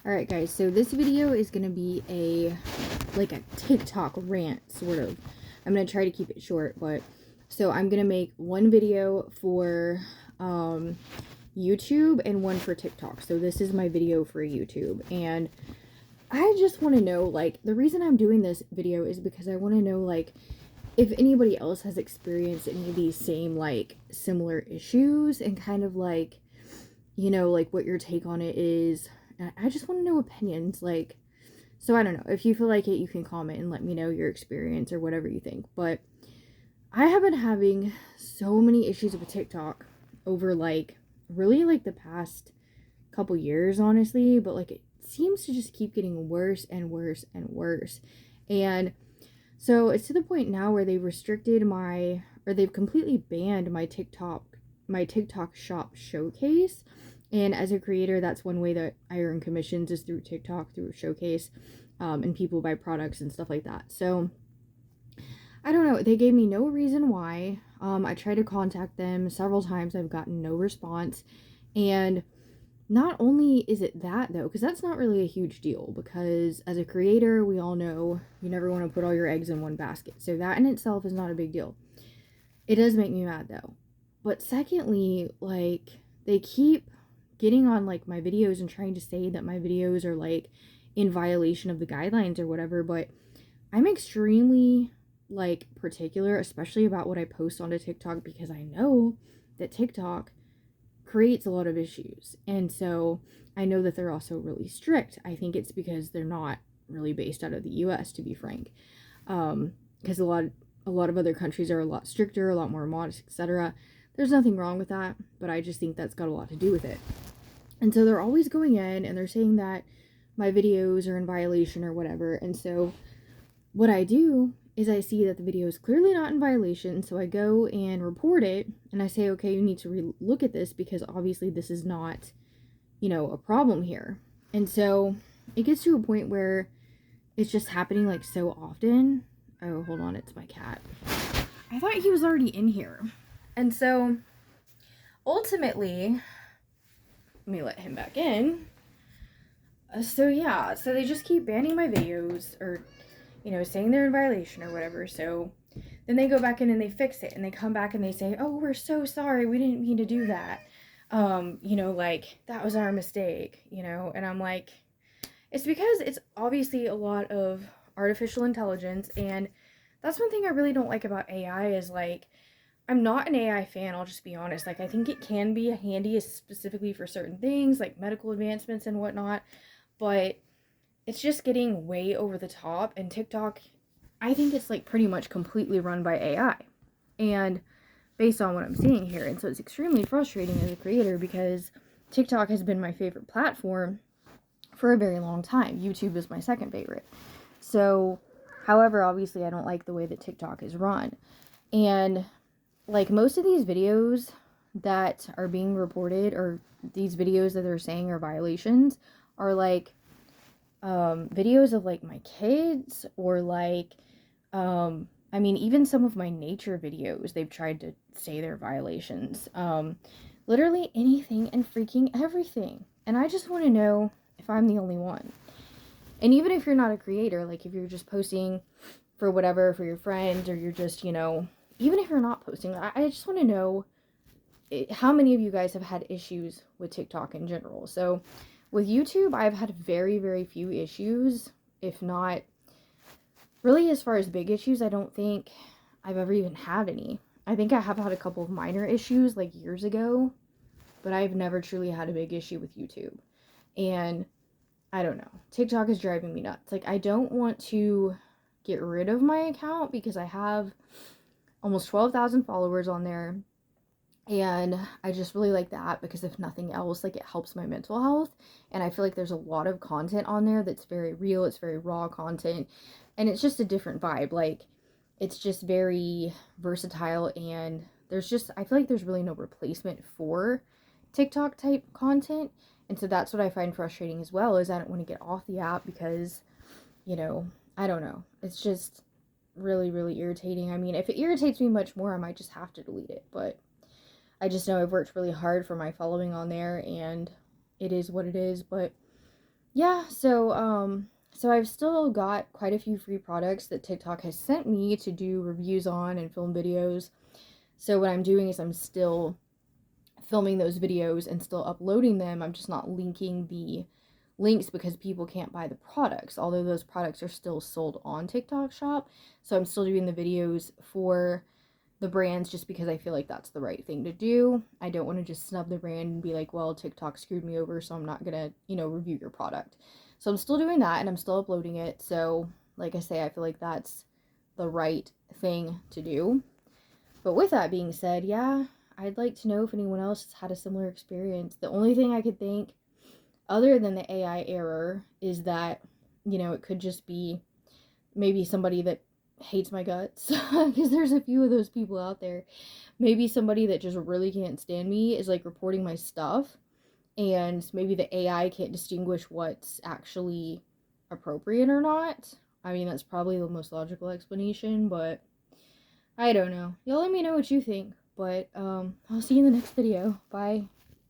Alright guys, so this video is going to be a TikTok rant, sort of. I'm going to try to keep it short, but so I'm going to make one video for YouTube and one for TikTok. So this is my video for YouTube, and I just want to know, like, the reason I'm doing this video is because I want to know, like, if anybody else has experienced any of these same, like, similar issues, and kind of, like, you know, like, what your take on it is. I just want to know opinions, like, so I don't know. If you feel like it, you can comment and let me know your experience or whatever you think. But I have been having so many issues with TikTok over, like, really, like, the past couple years, honestly. But, like, it seems to just keep getting worse and worse and worse. And so it's to the point now where they've restricted they've completely banned my TikTok shop showcase. And as a creator, that's one way that I earn commissions, is through TikTok, through Showcase, and people buy products and stuff like that. So, I don't know. They gave me no reason why. I tried to contact them several times. I've gotten no response. And not only is it that, though, because that's not really a huge deal, because as a creator, we all know you never want to put all your eggs in one basket. So that in itself is not a big deal. It does make me mad, though. But secondly, like, they keep getting on, like, my videos and trying to say that my videos are, like, in violation of the guidelines or whatever, but I'm extremely, like, particular, especially about what I post onto TikTok, because I know that TikTok creates a lot of issues. And so I know that they're also really strict. I think it's because they're not really based out of the US, to be frank. Because a lot of other countries are a lot stricter, a lot more modest, etc. There's nothing wrong with that, but I just think that's got a lot to do with it. And so they're always going in and they're saying that my videos are in violation or whatever. And so what I do is I see that the video is clearly not in violation. So I go and report it and I say, okay, you need to look at this, because obviously this is not, you know, a problem here. And so it gets to a point where it's just happening, like, so often. Oh, hold on, it's my cat. I thought he was already in here. And so ultimately, let me let him back in. So yeah, so they just keep banning my videos, or, you know, saying they're in violation or whatever. So then they go back in and they fix it, and they come back and they say, oh, we're so sorry, we didn't mean to do that. You know, like, that was our mistake, you know. And I'm like, it's because it's obviously a lot of artificial intelligence. And that's one thing I really don't like about AI is, like, I'm not an AI fan, I'll just be honest. Like, I think it can be handy specifically for certain things, like medical advancements and whatnot, but it's just getting way over the top. And TikTok, I think it's, like, pretty much completely run by AI, and based on what I'm seeing here. And so it's extremely frustrating as a creator, because TikTok has been my favorite platform for a very long time. YouTube is my second favorite. So, however, obviously I don't like the way that TikTok is run. And, like, most of these videos that are being reported, or these videos that they're saying are violations, are, like, videos of, like, my kids, or, like, I mean, even some of my nature videos, they've tried to say they're violations. Literally anything and freaking everything. And I just want to know if I'm the only one. And even if you're not a creator, like, if you're just posting for whatever, for your friends, or you're just, you know, even if you're not posting, I just want to know how many of you guys have had issues with TikTok in general. So with YouTube, I've had very, very few issues, if not really as far as big issues. I don't think I've ever even had any. I think I have had a couple of minor issues, like, years ago, but I've never truly had a big issue with YouTube. And I don't know. TikTok is driving me nuts. Like, I don't want to get rid of my account, because I have almost 12,000 followers on there, and I just really like that, because if nothing else, like, it helps my mental health. And I feel like there's a lot of content on there that's very real, it's very raw content, and it's just a different vibe. Like, it's just very versatile, and I feel like there's really no replacement for TikTok type content. And so that's what I find frustrating as well, is I don't want to get off the app, because, you know, I don't know, it's just really, really irritating. I mean, if it irritates me much more, I might just have to delete it, but I just know I've worked really hard for my following on there, and it is what it is. But yeah, so I've still got quite a few free products that TikTok has sent me to do reviews on and film videos. So what I'm doing is I'm still filming those videos and still uploading them. I'm just not linking the links because people can't buy the products, although those products are still sold on TikTok Shop. So I'm still doing the videos for the brands just because I feel like that's the right thing to do. I don't want to just snub the brand and be like, well, TikTok screwed me over, so I'm not gonna, review your product. So I'm still doing that and I'm still uploading it. So, like I say, I feel like that's the right thing to do. But with that being said, yeah, I'd like to know if anyone else has had a similar experience. The only thing I could think, other than the AI error, is that, it could just be maybe somebody that hates my guts, because there's a few of those people out there. Maybe somebody that just really can't stand me is like reporting my stuff, and maybe the AI can't distinguish what's actually appropriate or not. I mean, that's probably the most logical explanation, but I don't know. Y'all let me know what you think. But I'll see you in the next video. Bye.